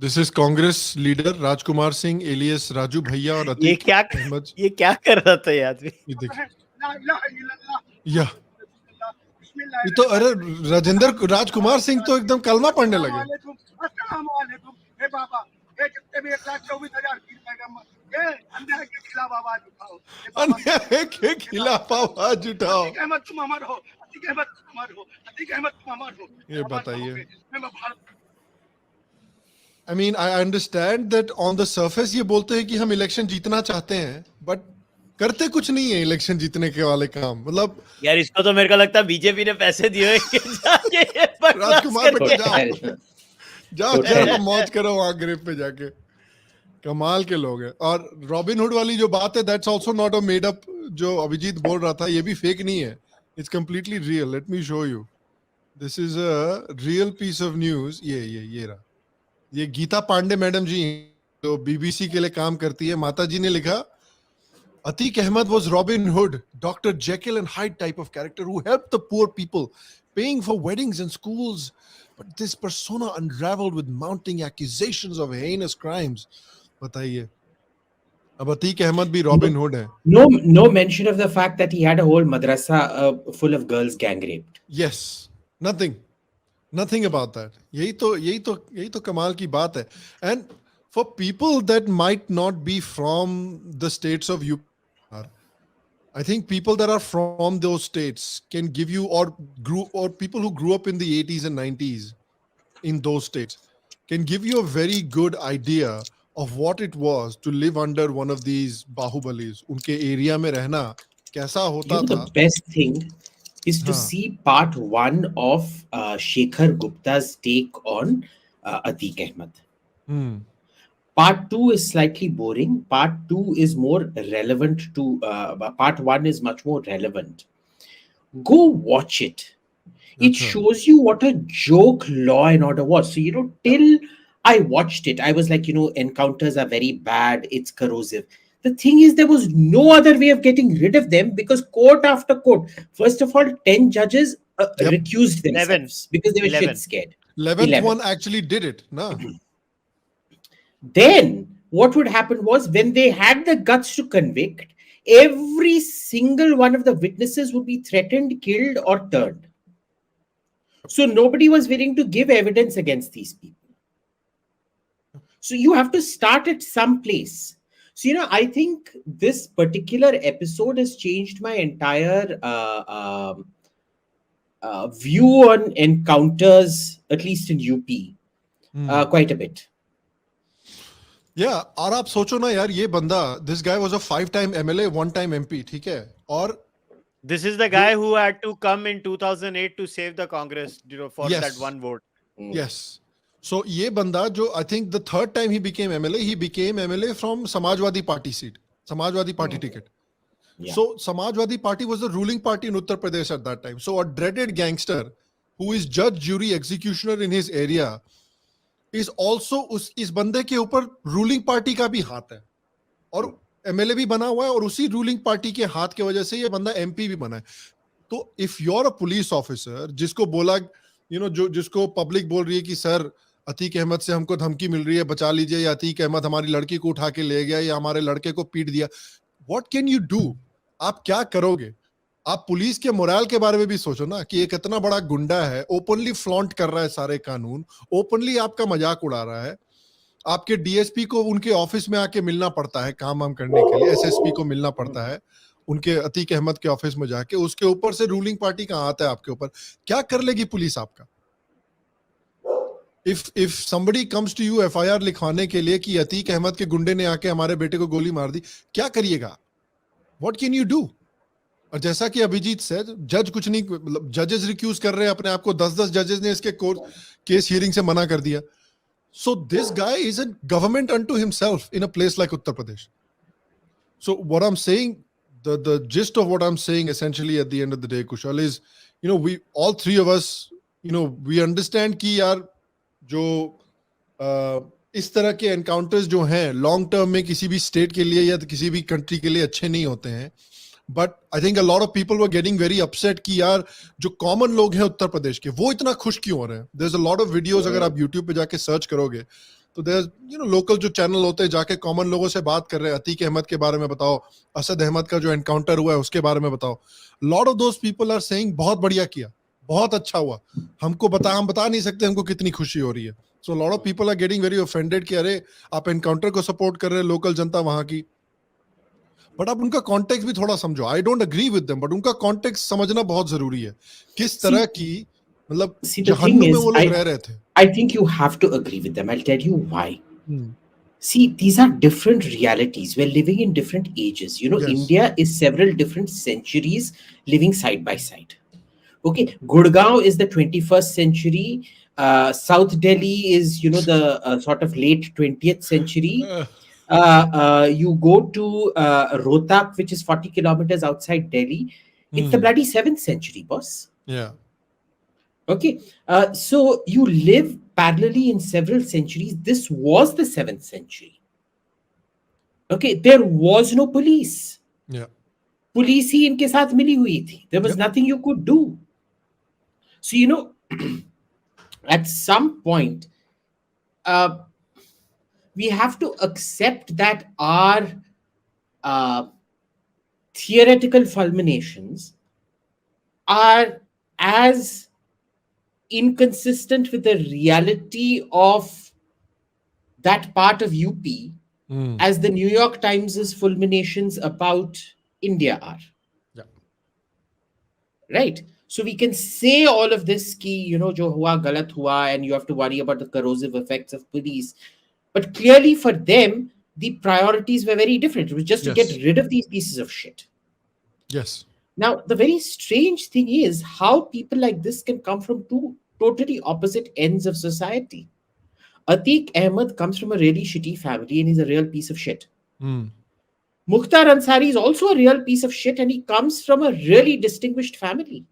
This is Congress leader Rajkumar Singh alias Raju Bhaiya और Atiq Ahmed. ये क्या कर रहा था ये आदमी? ये देखिए, या ये तो अरे राजेंद्र राजकुमार सिंह तो एकदम कलमा पढ़ने लगे। अन्याय के खिलाफ आवाज उठाओ। ये बताइए। I mean, I understand that on the surface ये बोलते हैं कि हम इलेक्शन जीतना चाहते हैं, but करते कुछ नहीं है इलेक्शन जीतने के वाले काम। मतलब यार इसको तो मेरे को लगता है बीजेपी ने पैसे दिए कि जाके राजकुमार बेटा जाओ जाओ मौज करो वहां ग्रिप पे जाके। कमाल के लोग हैं। और रॉबिन हुड वाली जो बात है, that's also not a made up, जो अभिजीत बोल रहा था, ये भी फेक नहीं है। It's completely real. Let me show you. This is a real piece of news. ये रहा। ये गीता पांडे मैडम जी जो बीबीसी के लिए काम करती है, माता जी ने लिखा, Atiq Ahmed was Robin Hood, Dr. Jekyll and Hyde type of character who helped the poor people, paying for weddings and schools. But this persona unraveled with mounting accusations of heinous crimes. बताइए, अब Atiq Ahmed भी Robin Hood है। No mention of the fact that he had a whole madrasa full of girls gang raped. Yes, nothing about that. यही तो कमाल की बात है। And for people that might not be from the states of UP, I think people that are from those states can give you, or people who grew up in the 80s and 90s in those states can give you a very good idea of what it was to live under one of these bahubalis. उनके area में रहना कैसा होता था। The best thing is to see part 1 of Shekhar Gupta's take on Atiq Ahmed. Part 2 is slightly boring. Part 2 is more relevant to part 1 is much more relevant. Go watch it. It shows you what a joke Law and Order was. So, till I watched it, I was like, encounters are very bad. It's corrosive. The thing is, there was no other way of getting rid of them because court after court, first of all, 10 judges recused themselves because they were shit scared. 11th one actually did it. No. Then what would happen was, when they had the guts to convict, every single one of the witnesses would be threatened, killed, or turned. So nobody was willing to give evidence against these people. So you have to start at some place. So, I think this particular episode has changed my entire view on encounters, at least in UP, quite a bit. Yeah, और आप सोचो ना यार, ये बंदा, this guy was a 5-time MLA, 1-time MP, ठीक है? और this is the guy who had to come in 2008 to save the Congress, for that one vote. Yes. So ये बंदा जो, I think the 3rd time he became MLA from Samajwadi Party seat, Samajwadi Party ticket. Yeah. So Samajwadi Party was the ruling party in Uttar Pradesh at that time. So a dreaded gangster who is judge, jury, executioner in his area is also इस बंदे के ऊपर ruling party का भी हाथ है और MLA भी बना हुआ है, और उसी रूलिंग पार्टी के हाथ की वजह से ये बंदा एमपी भी बना है। तो if you are a police officer जिसको बोला, जिसको पब्लिक बोल रही है कि सर अतीक अहमद से हमको धमकी मिल रही है, बचा लीजिए, या अतीक अहमद हमारी लड़की को उठा के ले गया, या हमारे लड़के को पीट दिया, व्हाट कैन यू डू? आप क्या करोगे? आप पुलिस के मोरल के बारे में भी सोचो ना कि एक इतना बड़ा गुंडा है, ओपनली फ्लॉन्ट कर रहा है सारे कानून, ओपनली आपका मजाक उड़ा रहा है, आपके डीएसपी को उनके ऑफिस में आके मिलना पड़ता है काम वाम करने के लिए, एसएसपी को मिलना पड़ता है उनके अतीक अहमद के ऑफिस में जाके, उसके ऊपर से रूलिंग पार्टी का आता है आपके ऊपर, क्या कर लेगी पुलिस आपका? If somebody comes to you FIR लिखवाने के लिए कि अतीक अहमद के गुंडे ने आके हमारे बेटे को गोली मार दी, क्या करिएगा? What can you do? और जैसा कि अभिजीत से जज कुछ नहीं, मतलब जजेस रिक्यूज कर रहे हैं अपने आप को, 10 जजेस ने इसके केस हियरिंग से मना कर दिया। So this guy is a government unto himself in a place like Uttar Pradesh. So what I am saying, the gist of what I'm saying essentially at the end of the day, Kushal, is we all three of us we understand कि यार जो इस तरह के encounters जो हैं long term में किसी भी स्टेट के लिए या किसी भी कंट्री के लिए अच्छे नहीं होते हैं, but I think a lot of people were getting very upset कि यार जो कॉमन लोग हैं उत्तर प्रदेश के वो इतना खुश क्यों हो रहे हैं। There is a lot of videos, अगर आप यूट्यूब पे जाके सर्च करोगे तो there's local जो चैनल होते हैं जाके कॉमन लोगों से बात कर रहे हैं, अतीक अहमद के बारे में बताओ, असद अहमद का जो एनकाउंटर हुआ है उसके बारे में बताओ. Lot of those people are saying बहुत बढ़िया किया, बहुत अच्छा हुआ, हम बता नहीं सकते हमको कितनी खुशी हो रही है. So a lot of people are getting very offended कि अरे आप एनकाउंटर को सपोर्ट कर रहे हैं, लोकल जनता वहां की. बट आप उनका कॉन्टेक्स्ट भी थोड़ा समझो. I don't agree with them, but उनका कॉन्टेक्स्ट समझना बहुत जरूरी है. किस तरह की मतलब जहन्नुम में वो लोग रह रहे थे. I think you have to agree with them. I'll tell you why. See, these are different realities. We're living in different ages. Yes. India is several different centuries living side by side. Okay, Gurgaon is the 21st century. South Delhi is, the sort of late 20th century. You go to Rohtak, which is 40 kilometers outside Delhi. It's the bloody 7th century, boss. Yeah. Okay, so you live parallelly in several centuries. This was the 7th century. Okay, there was no police. Yeah. Police ही इनके साथ मिली हुई थी. There was nothing you could do. So, at some point, we have to accept that our theoretical fulminations are as inconsistent with the reality of that part of UP as the New York Times' fulminations about India are. Yeah. Right? So we can say all of this ki, jo hua galat hua, and you have to worry about the corrosive effects of police. But clearly for them, the priorities were very different. It was just to get rid of these pieces of shit. Yes. Now, the very strange thing is how people like this can come from two totally opposite ends of society. Atiq Ahmed comes from a really shitty family and he's a real piece of shit. Mukhtar Ansari is also a real piece of shit and he comes from a really distinguished family.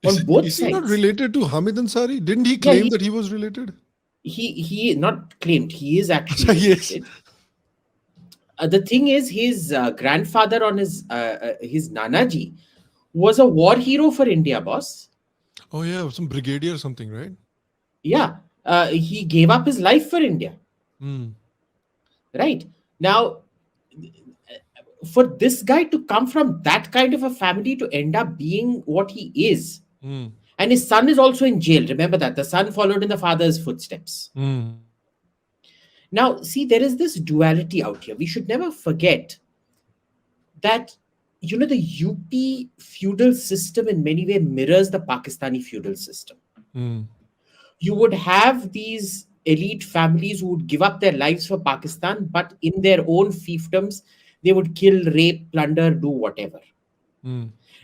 On both sides. Is he not related to Hamid Ansari? Didn't he claim that he was related? He not claimed. He is actually related. The thing is, his grandfather on his Nanaji was a war hero for India, boss. Oh yeah, some brigadier or something, right? Yeah, he gave up his life for India. Right now, for this guy to come from that kind of a family to end up being what he is, and his son is also in jail. Remember that the son followed in the father's footsteps. Now, see, there is this duality out here. We should never forget that, the UP feudal system in many ways mirrors the Pakistani feudal system. You would have these elite families who would give up their lives for Pakistan, but in their own fiefdoms, they would kill, rape, plunder, do whatever.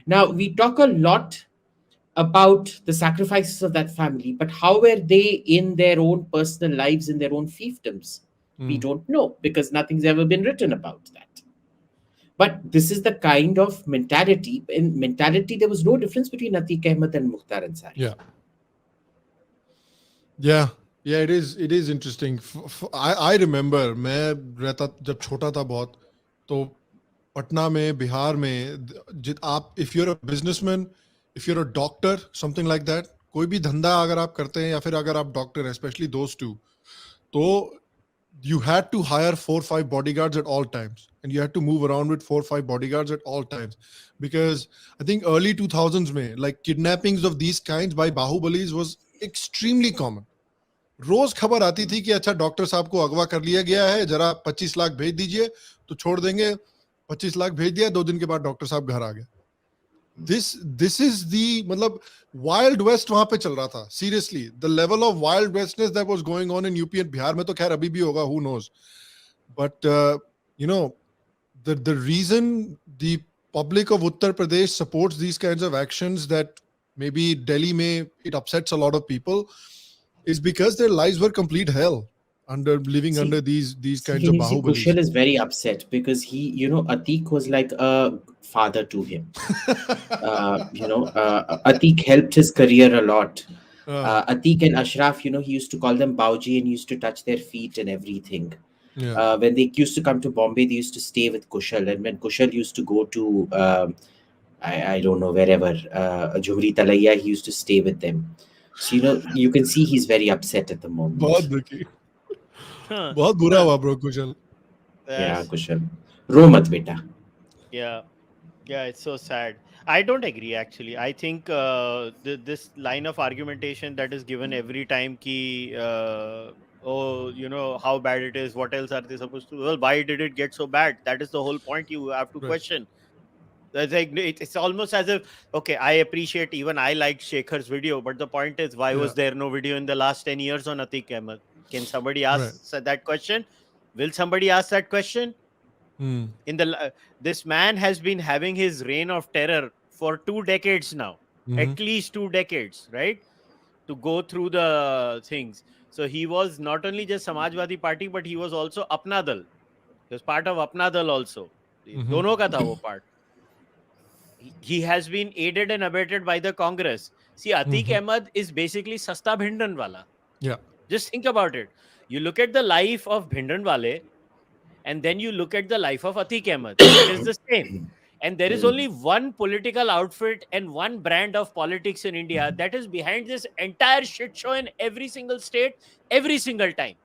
Now, we talk a lot about the sacrifices of that family, but how were they in their own personal lives, in their own fiefdoms? We don't know because nothing's ever been written about that. But this is the kind of mentality. In mentality, there was no difference between Atiq Ahmed and Mukhtar Ansari. Yeah, it is interesting. I remember, मैं रहता जब छोटा था बहुत, तो पटना में, बिहार में, आप if you're a businessman, if you're a doctor, something like that, कोई भी धंधा अगर आप करते हैं या फिर अगर आप डॉक्टर हैं, especially those two, तो you had to hire 4 or 5 bodyguards at all times, and you had to move around with 4 or 5 bodyguards at all times, because I think early 2000s में like kidnappings of these kinds by bahubalis was extremely common. रोज खबर आती थी कि अच्छा doctor साहब को अगवा कर लिया गया है, जरा 25 लाख भेज दीजिए तो छोड़ देंगे. 25 लाख भेज दिया, 2 दिन के बाद डॉक्टर साहब घर आ गए. This is the मतलब wild west वहां पे चल रहा था. Seriously, the level of wild westness that was going on in UP and Bihar में तो खैर अभी भी होगा, who knows. But the reason the public of Uttar Pradesh supports these kinds of actions, that maybe Delhi it upsets a lot of people, is because their lives were complete hell under these kinds of bahubalis. Kushal is very upset because he, Atiq was like a father to him. Atiq helped his career a lot. Atiq and Ashraf, he used to call them Bauji and he used to touch their feet and everything. Yeah. When they used to come to Bombay, they used to stay with Kushal. And when Kushal used to go to, I don't know, wherever, Jumri Talaiya, he used to stay with them. So, you can see he's very upset at the moment. बहुत बुरा हुआ bro कुशल. Yeah, Kushal. रो मत बेटा. Yeah. Yeah, it's so sad. I don't agree actually. I think this line of argumentation that is given every time ki oh, you know how bad it is, what else are they supposed to, well, why did it get so bad? That is the whole point you have to Right. question. That's like, it's almost as if, okay, I appreciate, even I liked Shekhar's video, but the point is, why was there no video in the last 10 years on Atiq Ahmed? Can somebody ask that question? Will somebody ask that question? In the this man has been having his reign of terror for 2 decades now, at least 2 decades, right? To go through the things. So he was not only just Samajwadi Party, but he was also Apna Dal. He was part of Apna Dal also. Dono ka tha wo part. He has been aided and abetted by the Congress. See, Atiq Ahmed is basically Sasta Bhindanwala. Yeah. Just think about it. You look at the life of Bhindanwale, and then you look at the life of Atiq Ahmed. It is the same. And there is only one political outfit and one brand of politics in India that is behind this entire shit show in every single state, every single time.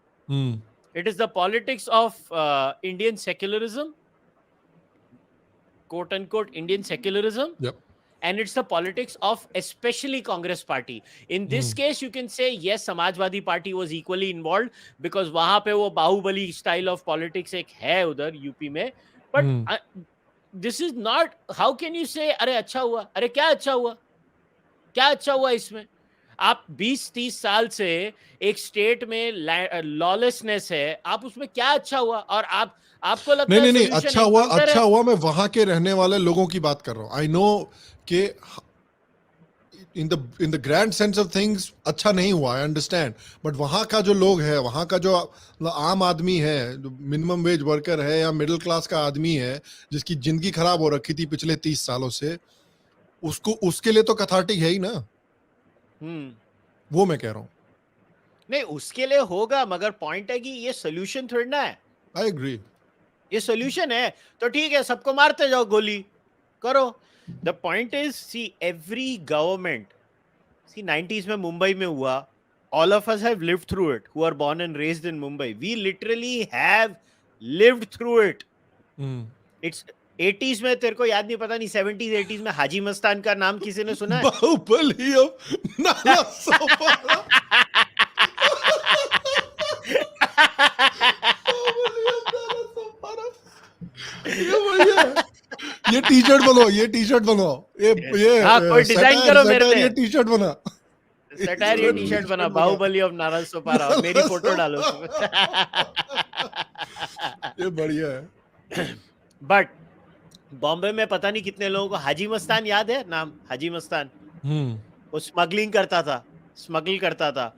It is the politics of Indian secularism, quote unquote Indian secularism. Yep. And it's the politics of especially Congress party. In this case, you can say, yes, Samajwadi Party was equally involved because wahan pe wo Bahubali style of politics ek hai udhar UP mein. But this is not, how can you say, अरे अच्छा हुआ, अरे क्या अच्छा हुआ, क्या अच्छा हुआ इसमें? आप 20-30 साल से एक स्टेट में लॉलेसनेस है, आप उसमें क्या अच्छा हुआ? और आपको लगता है नहीं, अच्छा हुआ मैं वहां के रहने वाले लोगों की बात कर रहा हूँ. आई नो कि in the grand sense of things अच्छा नहीं हुआ, आई अंडरस्टैंड, बट वहां का जो लोग है, वहां का जो आम आदमी है, जो मिनिमम वेज वर्कर है या मिडिल क्लास का आदमी है, जिसकी जिंदगी खराब हो रखी थी पिछले 30 सालों से, उसके लिए तो कैथार्टिक है ही ना. वो मैं कह रहा हूँ. नहीं, उसके लिए होगा, मगर पॉइंट है कि ये सोल्यूशन थोड़ी ना है. I agree. ये सोल्यूशन है तो ठीक है, सबको मारते जाओ, गोली करो. The point is, see every government, see 90s में मुंबई में हुआ, all of us have lived through it, who are born and raised in Mumbai. We literally have lived through it. It's 80s में, तेरे को याद नहीं, पता नहीं 70s 80s में हाजी मस्तान का नाम किसी ने सुना है? बाहुबली ऑफ नारासोपारा. ये टी-शर्ट बनाओ, ये कोई डिजाइन करो मेरे लिए. ये टी-शर्ट बना, सटायर ये टी-शर्ट बना, बाहुबली ऑफ नारासोपारा, और मेरी फोटो डालो. ये बढ़िया है. बट बॉम्बे में पता नहीं कितने लोगों को हाजी मस्तान याद है नाम. हाजी मस्तान वो स्मगल करता था.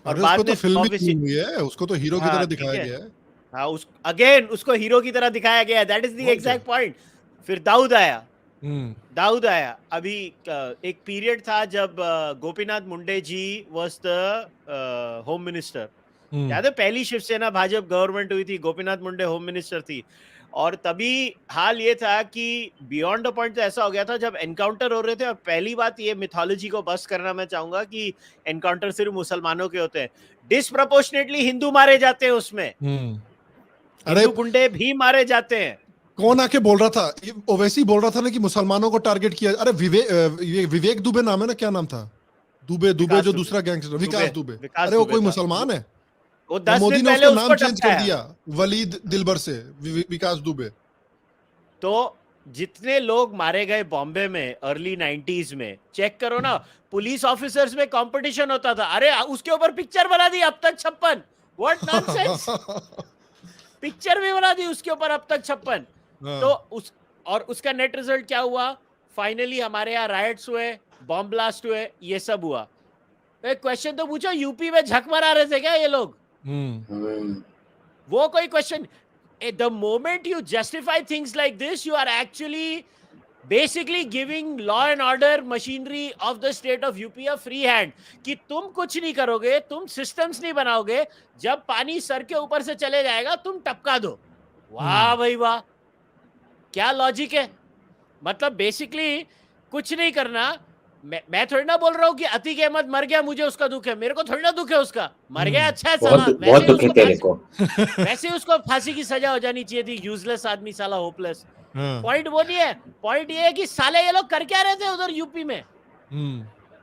और बाद में फिल्म भी हुई है, उसको तो हीरो की तरह दिखाया गया है. हाँ, उसको हीरो की तरह दिखाया गया है. That is the exact point. फिर दाऊद आया. अभी एक पीरियड था जब गोपीनाथ मुंडे जी वाज द होम मिनिस्टर. याद है, पहली शिवसेना भाजपा गवर्नमेंट हुई थी, गोपीनाथ मुंडे होम मिनिस्टर थी. और तभी हाल ये था कि बियॉन्ड द पॉइंट ऐसा हो गया था जब एनकाउंटर हो रहे थे. और पहली बात, ये मिथोलॉजी को बस करना मैं चाहूंगा कि एनकाउंटर सिर्फ मुसलमानों के होते हैं. डिस्प्रपोर्शनेटली हिंदू मारे जाते हैं उसमें. हिंदू गुंडे भी मारे जाते हैं. कौन आके बोल रहा था? ओवैसी बोल रहा था ना कि मुसलमानों को टारगेट किया. अरे विवेक दुबे नाम है ना, क्या नाम था? दुबे जो दूसरा गैंगस्टर, विकास दुबे. अरे वो कोई मुसलमान है? वो 10 मोदी दिन ने पहले उसका नाम उसको चेंज कर दिया, वलीद दिलबर से विकास दुबे. तो जितने लोग मारे गए बॉम्बे में अर्ली 90s में, चेक करो ना, पुलिस ऑफिसर्स में कंपटीशन होता था. अरे उसके ऊपर पिक्चर बना दी, अब तक 56. What nonsense. पिक्चर भी बना दी उसके ऊपर, अब तक 56. तो उसका नेट रिजल्ट क्या हुआ? फाइनली हमारे यहाँ राइट्स हुए, बॉम्ब ब्लास्ट हुए, ये सब हुआ. तो एक क्वेश्चन तो पूछो, यूपी में झक मरा रहे थे क्या ये लोग? वो कोई question. The moment you justify things like this, you are actually basically giving law and order machinery of the state of UP a free hand. कि तुम कुछ नहीं करोगे, तुम systems नहीं बनाओगे, जब पानी सर के ऊपर से चले जाएगा तुम टपका दो. वाह भाई वाह, क्या लॉजिक है. मतलब बेसिकली कुछ नहीं करना, मैं थोड़ी ना बोल रहा हूँ कि अतीक अहमद मर गया मुझे उसका दुख है, मेरे को थोड़ी ना दुख है उसका, मर गया अच्छा है साला, बहुत दुख है तेरे को। वैसे उसको फांसी की सजा हो जानी चाहिए थी, यूजलेस आदमी साला, होपलेस। पॉइंट वो नहीं है, पॉइंट ये है कि साले ये लोग कर क्या रहे थे उधर यूपी में,